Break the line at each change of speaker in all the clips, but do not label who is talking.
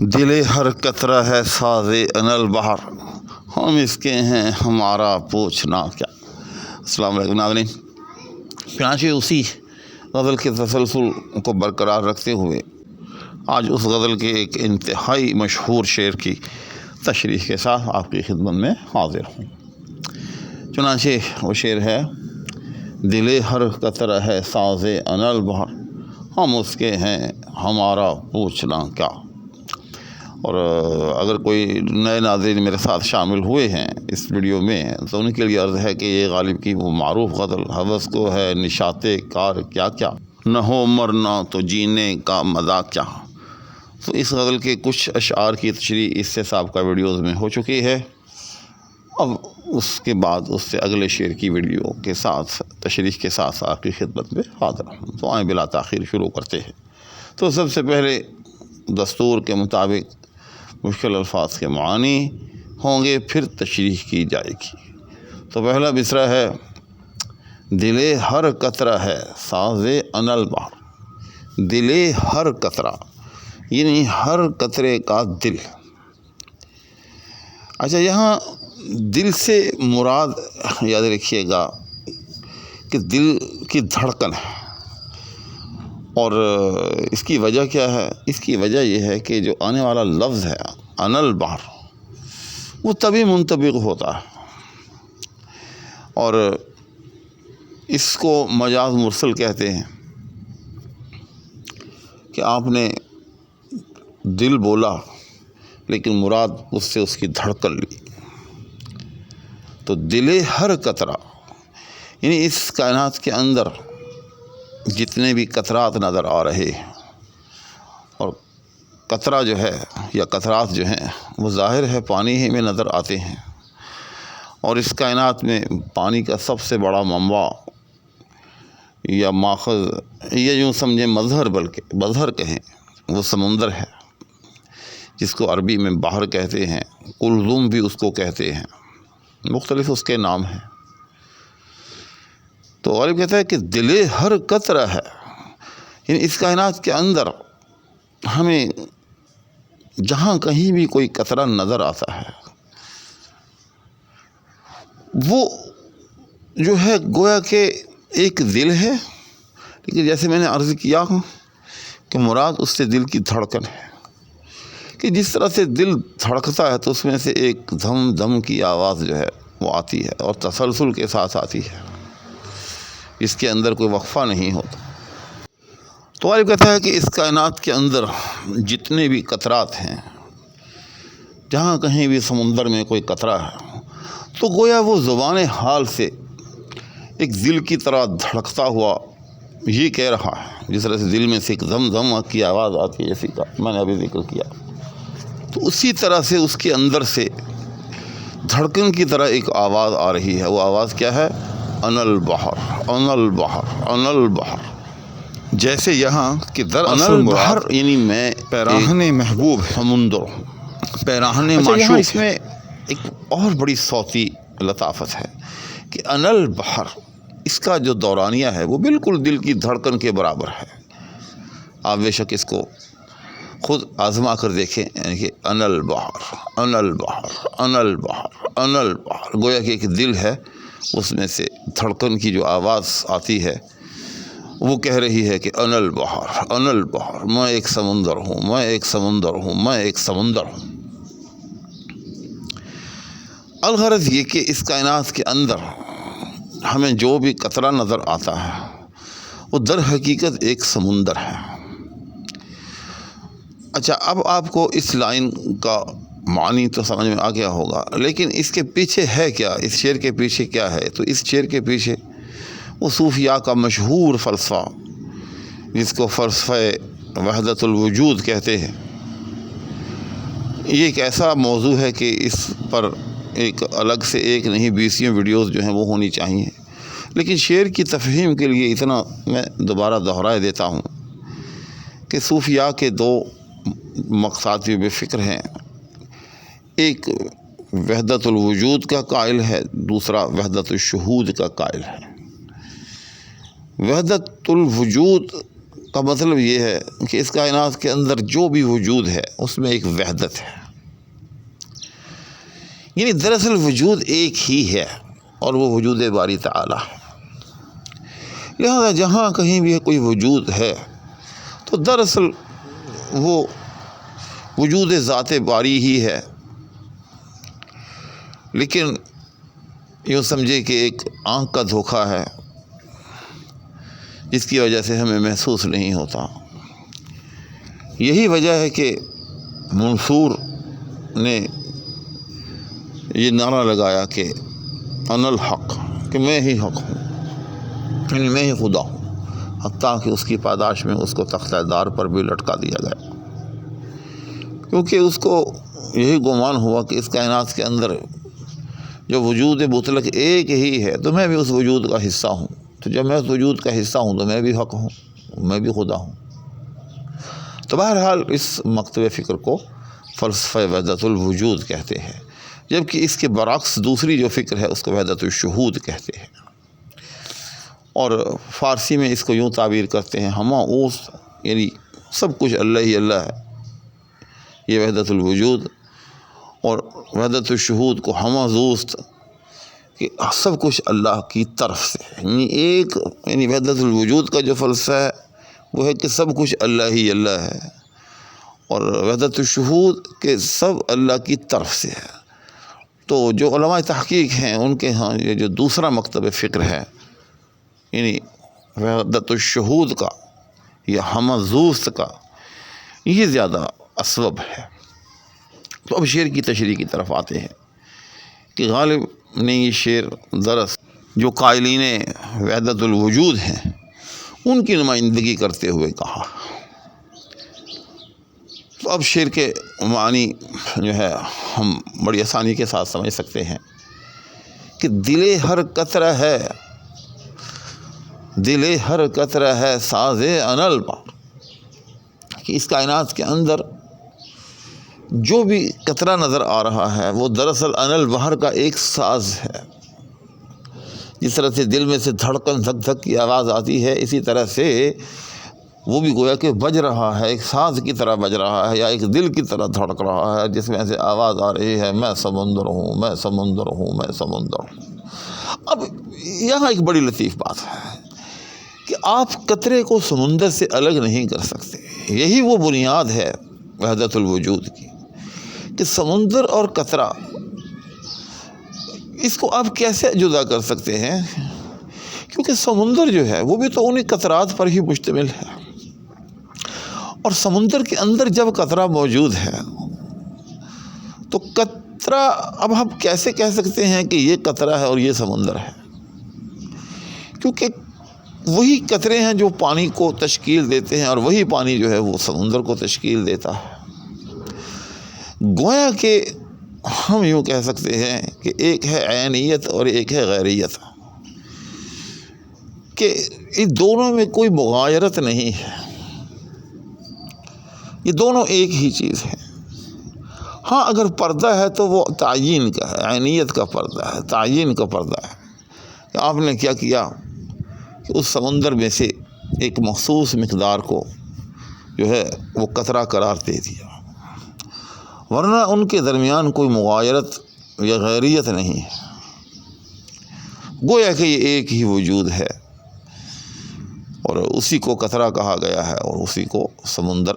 دل ہر قطرہ ہے ساز انل بہر، ہم اس کے ہیں ہمارا پوچھنا کیا۔ السلام علیکم ناظرین، چنانچہ اسی غزل کے تسلسل کو برقرار رکھتے ہوئے آج اس غزل کے ایک انتہائی مشہور شعر کی تشریح کے ساتھ آپ کی خدمت میں حاضر ہوں۔ چنانچہ وہ شعر ہے: دل ہر قطرہ ہے ساز انل بہر، ہم اس کے ہیں ہمارا پوچھنا کیا۔ اور اگر کوئی نئے ناظرین میرے ساتھ شامل ہوئے ہیں اس ویڈیو میں تو ان کے لیے عرض ہے کہ یہ غالب کی وہ معروف غزل حوث کو ہے نشاط کار کیا کیا، نہ ہو مرنا تو جینے کا مزہ کیا۔ تو اس غزل کے کچھ اشعار کی تشریح اس سے سابقہ ویڈیوز میں ہو چکی ہے، اب اس کے بعد اس سے اگلے شعر کی ویڈیو کے ساتھ تشریح کے ساتھ آپ کی خدمت میں حاضر ہوں۔ تو آئیں بلا تاخیر شروع کرتے ہیں۔ تو سب سے پہلے دستور کے مطابق مشکل الفاظ کے معانی ہوں گے، پھر تشریح کی جائے گی۔ تو پہلا مصرع ہے: دل ہر قطرہ ہے ساز انل بہر۔ دل ہر قطرہ یعنی ہر قطرے کا دل۔ اچھا، یہاں دل سے مراد یاد رکھیے گا کہ دل کی دھڑکن ہے، اور اس کی وجہ کیا ہے؟ اس کی وجہ یہ ہے کہ جو آنے والا لفظ ہے انل بہر وہ تبھی منطبق ہوتا ہے، اور اس کو مجاز مرسل کہتے ہیں کہ آپ نے دل بولا لیکن مراد اس سے اس کی دھڑکن لی۔ تو دل ہر قطرہ یعنی اس کائنات کے اندر جتنے بھی قطرات نظر آ رہے ہیں، اور قطرہ جو ہے یا قطرات جو ہیں وہ ظاہر ہے پانی ہی میں نظر آتے ہیں، اور اس کائنات میں پانی کا سب سے بڑا منبع یا ماخذ یا یوں سمجھیں مظہر، بلکہ مظہر کہیں، وہ سمندر ہے جس کو عربی میں بحر کہتے ہیں، قلزم بھی اس کو کہتے ہیں، مختلف اس کے نام ہیں۔ تو غالب کہتا ہے کہ دل ہر قطرہ ہے، یعنی اس کائنات کے اندر ہمیں جہاں کہیں بھی کوئی قطرہ نظر آتا ہے وہ جو ہے گویا کہ ایک دل ہے، لیکن جیسے میں نے عرض کیا کہ مراد اس سے دل کی دھڑکن ہے، کہ جس طرح سے دل دھڑکتا ہے تو اس میں سے ایک دھم دھم کی آواز جو ہے وہ آتی ہے، اور تسلسل کے ساتھ آتی ہے، اس کے اندر کوئی وقفہ نہیں ہوتا۔ تو غالب کہتا ہے کہ اس کائنات کے اندر جتنے بھی قطرات ہیں، جہاں کہیں بھی سمندر میں کوئی قطرہ ہے تو گویا وہ زبان حال سے ایک دل کی طرح دھڑکتا ہوا یہ کہہ رہا ہے، جس طرح سے دل میں سے ایک زم زم کی آواز آتی ہے، جیسی کا میں نے ابھی ذکر کیا، تو اسی طرح سے اس کے اندر سے دھڑکن کی طرح ایک آواز آ رہی ہے۔ وہ آواز کیا ہے؟ انل بہر، انل بہر، انل بہر۔ جیسے یہاں کہ دراصل بہر یعنی میں پیراہن محبوب سمندر ہوں، پیراہن معشوق۔ یہاں اس میں ایک اور بڑی صوتی لطافت ہے کہ انل بہر، اس کا جو دورانیہ ہے وہ بالکل دل کی دھڑکن کے برابر ہے۔ آپ بے شک اس کو خود آزما کر دیکھیں، یعنی کہ انل بہر، انل بہر، انل بہر، انل بہر، گویا کہ ایک دل ہے، اس میں سے دھڑکن کی جو آواز آتی ہے وہ کہہ رہی ہے کہ انل بہر، انل بہر، میں ایک سمندر ہوں، میں ایک سمندر ہوں، میں ایک سمندر ہوں۔ الغرض یہ کہ اس کائنات کے اندر ہمیں جو بھی قطرہ نظر آتا ہے وہ در حقیقت ایک سمندر ہے۔ اچھا، اب آپ کو اس لائن کا معنی تو سمجھ میں آ گیا ہوگا، لیکن اس کے پیچھے ہے کیا؟ اس شعر کے پیچھے کیا ہے؟ تو اس شعر کے پیچھے وہ صوفیاء کا مشہور فلسفہ جس کو فلسفہ وحدت الوجود کہتے ہیں، یہ ایک ایسا موضوع ہے کہ اس پر ایک الگ سے ایک نہیں 20 ویڈیوز جو ہیں وہ ہونی چاہیے، لیکن شعر کی تفہیم کے لیے اتنا میں دوبارہ دہرائے دیتا ہوں کہ صوفیاء کے دو مقصد بے فکر ہیں، ایک وحدت الوجود کا قائل ہے، دوسرا وحدت الشہود کا قائل ہے۔ وحدت الوجود کا مطلب یہ ہے کہ اس کائنات کے اندر جو بھی وجود ہے اس میں ایک وحدت ہے، یعنی دراصل وجود ایک ہی ہے اور وہ وجود باری تعالی ہے۔ لہذا جہاں کہیں بھی کوئی وجود ہے تو دراصل وہ وجود ذات باری ہی ہے، لیکن یوں سمجھے کہ ایک آنکھ کا دھوکہ ہے جس کی وجہ سے ہمیں محسوس نہیں ہوتا۔ یہی وجہ ہے کہ منصور نے یہ نعرہ لگایا کہ انا الحق، کہ میں ہی حق ہوں، یعنی میں ہی خدا ہوں، حتیٰ کہ اس کی پاداش میں اس کو تختہ دار پر بھی لٹکا دیا گیا، کیونکہ اس کو یہی گمان ہوا کہ اس کائنات کے اندر جو وجود مطلق ایک ہی ہے تو میں بھی اس وجود کا حصہ ہوں، تو جب میں اس وجود کا حصہ ہوں تو میں بھی حق ہوں، میں بھی خدا ہوں۔ تو بہرحال اس مکتب فکر کو فلسفہ وحدت الوجود کہتے ہیں، جبکہ اس کے برعکس دوسری جو فکر ہے اس کو وحدت الشہود کہتے ہیں، اور فارسی میں اس کو یوں تعبیر کرتے ہیں ہما اوس، یعنی سب کچھ اللہ ہی اللہ ہے، یہ وحدت الوجود، اور وحدت الشہود کو ہما زوست، کہ سب کچھ اللہ کی طرف سے، یعنی وحدت الوجود کا جو فلسفہ ہے وہ ہے کہ سب کچھ اللہ ہی اللہ ہے، اور وحدت الشہود کہ سب اللہ کی طرف سے ہے۔ تو جو علماء تحقیق ہیں ان کے ہاں یہ جو دوسرا مکتب فکر ہے، یعنی وحدت الشہود کا یا ہما زوست کا، یہ زیادہ اسبب ہے۔ تو اب شعر کی تشریح کی طرف آتے ہیں کہ غالب نے یہ شعر دراصل جو قائلین وحدت الوجود ہیں ان کی نمائندگی کرتے ہوئے کہا۔ تو اب شعر کے معنی جو ہے ہم بڑی آسانی کے ساتھ سمجھ سکتے ہیں کہ دل ہر قطرہ ہے، دل ہر قطرہ ہے ساز انل پا، کہ اس کائنات کے اندر جو بھی قطرہ نظر آ رہا ہے وہ دراصل انل بہر کا ایک ساز ہے۔ جس طرح سے دل میں سے دھڑکن دھک دھک کی آواز آتی ہے، اسی طرح سے وہ بھی گویا کہ بج رہا ہے، ایک ساز کی طرح بج رہا ہے، یا ایک دل کی طرح دھڑک رہا ہے جس میں سے آواز آ رہی ہے میں سمندر ہوں، میں سمندر ہوں، میں سمندر ہوں۔ اب یہاں ایک بڑی لطیف بات ہے کہ آپ قطرے کو سمندر سے الگ نہیں کر سکتے۔ یہی وہ بنیاد ہے وحدت الوجود کی کہ سمندر اور قطرہ اس کو آپ کیسے جدا کر سکتے ہیں، کیونکہ سمندر جو ہے وہ بھی تو انہیں قطرات پر ہی مشتمل ہے، اور سمندر کے اندر جب قطرہ موجود ہے تو قطرہ اب ہم کیسے کہہ سکتے ہیں کہ یہ قطرہ ہے اور یہ سمندر ہے، کیونکہ وہی قطرے ہیں جو پانی کو تشکیل دیتے ہیں اور وہی پانی جو ہے وہ سمندر کو تشکیل دیتا ہے۔ گویا کہ ہم یوں کہہ سکتے ہیں کہ ایک ہے عینیت اور ایک ہے غیریت، کہ ان دونوں میں کوئی مغایرت نہیں ہے، یہ دونوں ایک ہی چیز ہے۔ ہاں اگر پردہ ہے تو وہ تعین کا ہے، عینیت کا پردہ ہے، تعین کا پردہ ہے کہ آپ نے کیا کیا کہ اس سمندر میں سے ایک مخصوص مقدار کو جو ہے وہ قطرہ قرار دے دیا، ورنہ ان کے درمیان کوئی مغایرت یا غیریت نہیں ہے، گویا کہ یہ ایک ہی وجود ہے، اور اسی کو قطرہ کہا گیا ہے اور اسی کو سمندر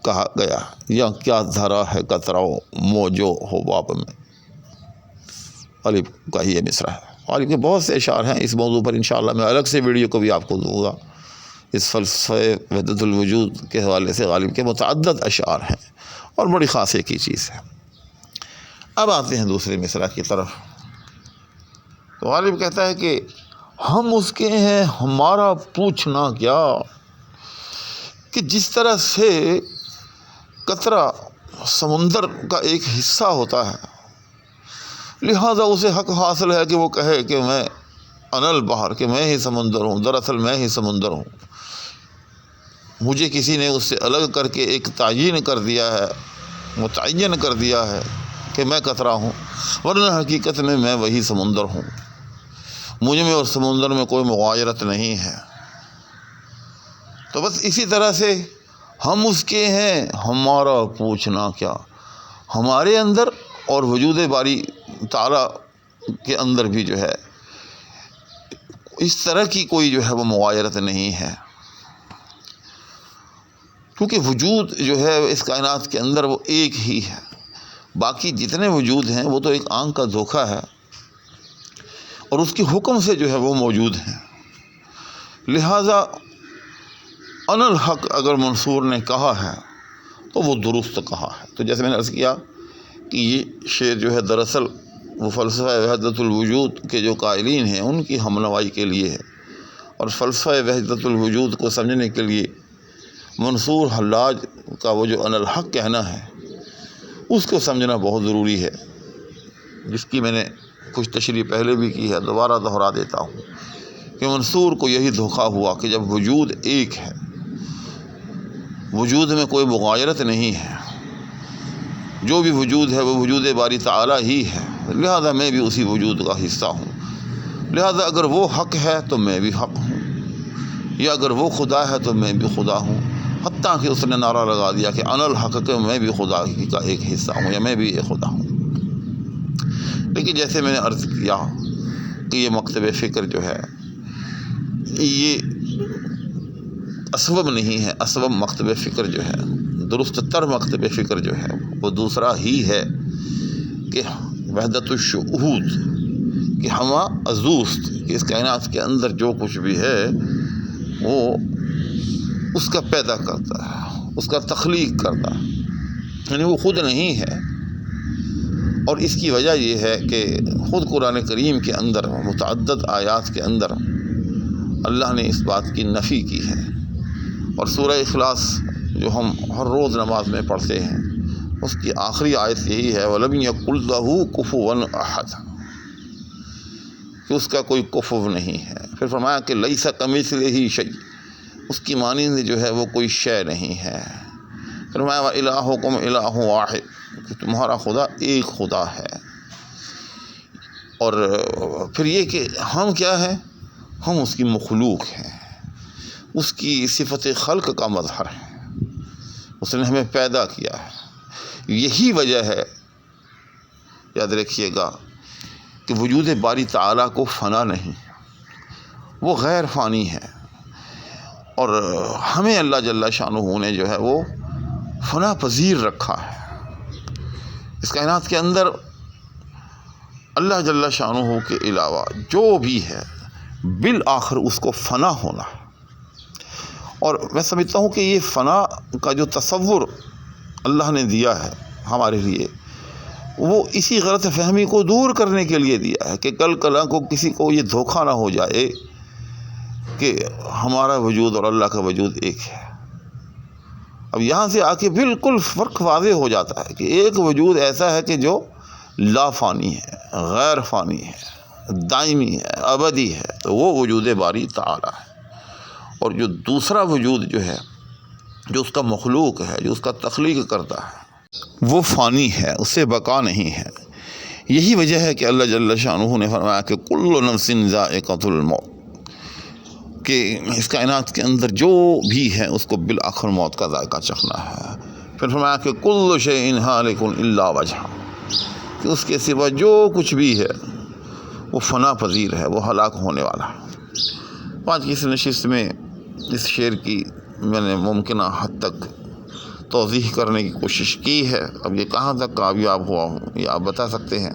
کہا گیا ہے۔ یا کیا دھرا ہے قطرہ موجو ہو باب میں، غالب کا ہی یہ مصرع ہے۔ غالب کے بہت سے اشعار ہیں، اس موضوع پر انشاءاللہ میں الگ سے ویڈیو کو بھی آپ کو دوں گا۔ اس فلسفہ وحدت الوجود کے حوالے سے غالب کے متعدد اشعار ہیں اور بڑی خاصے کی چیز ہے۔ اب آتے ہیں دوسرے مصرع کی طرف۔ تو غالب کہتا ہے کہ ہم اس کے ہیں ہمارا پوچھنا کیا، کہ جس طرح سے قطرہ سمندر کا ایک حصہ ہوتا ہے، لہذا اسے حق حاصل ہے کہ وہ کہے کہ میں انل بحر، کہ میں ہی سمندر ہوں، دراصل میں ہی سمندر ہوں، مجھے کسی نے اس سے الگ کر کے ایک تعین کر دیا ہے، متعین کر دیا ہے کہ میں قطرہ ہوں، ورنہ حقیقت میں میں وہی سمندر ہوں، مجھ میں اور سمندر میں کوئی مغایرت نہیں ہے۔ تو بس اسی طرح سے ہم اس کے ہیں ہمارا پوچھنا کیا، ہمارے اندر اور وجود باری تعالیٰ کے اندر بھی جو ہے اس طرح کی کوئی جو ہے وہ مغایرت نہیں ہے، کیونکہ وجود جو ہے اس کائنات کے اندر وہ ایک ہی ہے، باقی جتنے وجود ہیں وہ تو ایک آنکھ کا دھوکہ ہے اور اس کے حکم سے جو ہے وہ موجود ہیں۔ لہٰذا انا الحق اگر منصور نے کہا ہے تو وہ درست کہا ہے۔ تو جیسے میں نے عرض کیا کہ یہ شعر جو ہے دراصل وہ فلسفہ وحدت الوجود کے جو قائلین ہیں ان کی ہمنوائی کے لیے ہے، اور فلسفہ وحدت الوجود کو سمجھنے کے لیے منصور حلاج کا وہ جو انا الحق کہنا ہے اس کو سمجھنا بہت ضروری ہے، جس کی میں نے کچھ تشریح پہلے بھی کی ہے، دوبارہ دہرا دیتا ہوں کہ منصور کو یہی دھوکہ ہوا کہ جب وجود ایک ہے، وجود میں کوئی مغایرت نہیں ہے، جو بھی وجود ہے وہ وجود باری تعالیٰ ہی ہے، لہذا میں بھی اسی وجود کا حصہ ہوں، لہذا اگر وہ حق ہے تو میں بھی حق ہوں، یا اگر وہ خدا ہے تو میں بھی خدا ہوں، حتیٰ کہ اس نے نعرہ لگا دیا کہ انا الحق کہ میں بھی خدا کا ایک حصہ ہوں یا میں بھی ایک خدا ہوں۔ لیکن جیسے میں نے عرض کیا کہ یہ مکتب فکر جو ہے یہ اسباب نہیں ہے، اسباب مکتب فکر جو ہے درست تر مکتب فکر جو ہے وہ دوسرا ہی ہے کہ وحدت الشہود، کہ ہما ازوست، کہ اس کائنات کے اندر جو کچھ بھی ہے وہ اس کا پیدا کرتا ہے، اس کا تخلیق کرتا ہے، یعنی وہ خود نہیں ہے۔ اور اس کی وجہ یہ ہے کہ خود قرآن کریم کے اندر متعدد آیات کے اندر اللہ نے اس بات کی نفی کی ہے، اور سورہ اخلاص جو ہم ہر روز نماز میں پڑھتے ہیں اس کی آخری آیت یہی ہے وَلَمْ يَكُن لَّهُ كُفُوًا أَحَدٌ، کہ اس کا کوئی کفو نہیں ہے۔ پھر فرمایا کہ لَيْسَ كَمِثْلِهِ شَيْءٌ، اس کی مانند جو ہے وہ کوئی شے نہیں ہے۔ فرمایا وَإِلَٰهُكُمْ إِلَٰهٌ وَاحِدٌ، کہ تمہارا خدا ایک خدا ہے۔ اور پھر یہ کہ ہم کیا ہیں، ہم اس کی مخلوق ہیں، اس کی صفت خلق کا مظہر ہے، اس نے ہمیں پیدا کیا ہے۔ یہی وجہ ہے، یاد رکھیے گا، کہ وجود باری تعالیٰ کو فنا نہیں، وہ غیر فانی ہے، اور ہمیں اللہ جل شانہ نے جو ہے وہ فنا پذیر رکھا ہے۔ اس کائنات کے اندر اللہ جل شانہ کے علاوہ جو بھی ہے بالآخر اس کو فنا ہونا ہے، اور میں سمجھتا ہوں کہ یہ فنا کا جو تصور اللہ نے دیا ہے ہمارے لیے وہ اسی غلط فہمی کو دور کرنے کے لیے دیا ہے کہ کل کلا کو کسی کو یہ دھوکہ نہ ہو جائے کہ ہمارا وجود اور اللہ کا وجود ایک ہے۔ اب یہاں سے آ کے بالکل فرق واضح ہو جاتا ہے کہ ایک وجود ایسا ہے کہ جو لا فانی ہے، غیر فانی ہے، دائمی ہے، ابدی ہے، تو وہ وجود باری تعالیٰ ہے۔ اور جو دوسرا وجود جو ہے، جو اس کا مخلوق ہے، جو اس کا تخلیق کرتا ہے، وہ فانی ہے، اس سے بقا نہیں ہے۔ یہی وجہ ہے کہ اللہ جل شانہ نے فرمایا کہ کل نفس ذائقۃ الموت، کہ اس کائنات کے اندر جو بھی ہے اس کو بالآخر موت کا ذائقہ چکھنا ہے۔ پھر فرمایا کہ کل شیء ہالک الا وجہہ، کہ اس کے سوا جو کچھ بھی ہے وہ فنا پذیر ہے، وہ ہلاک ہونے والا ہے۔ آج کی اس نشست میں اس شعر کی میں نے ممکنہ حد تک توضیح کرنے کی کوشش کی ہے، اب یہ کہاں تک کامیاب ہوا ہوں یہ آپ بتا سکتے ہیں۔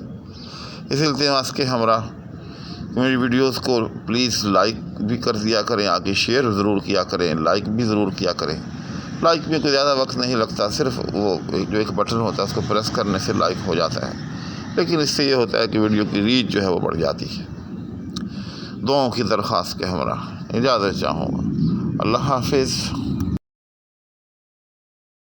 اس التماس کے ہمراہ میری ویڈیوز کو پلیز لائک بھی کر دیا کریں، آگے شیئر ضرور کیا کریں، لائک بھی ضرور کیا کریں۔ لائک میں کوئی زیادہ وقت نہیں لگتا، صرف وہ جو ایک بٹن ہوتا ہے اس کو پریس کرنے سے لائک ہو جاتا ہے، لیکن اس سے یہ ہوتا ہے کہ ویڈیو کی ریچ جو ہے وہ بڑھ جاتی ہے۔ دعاؤں کی درخواست کے ہمراہ اجازت چاہوں گا۔ اللہ حافظ۔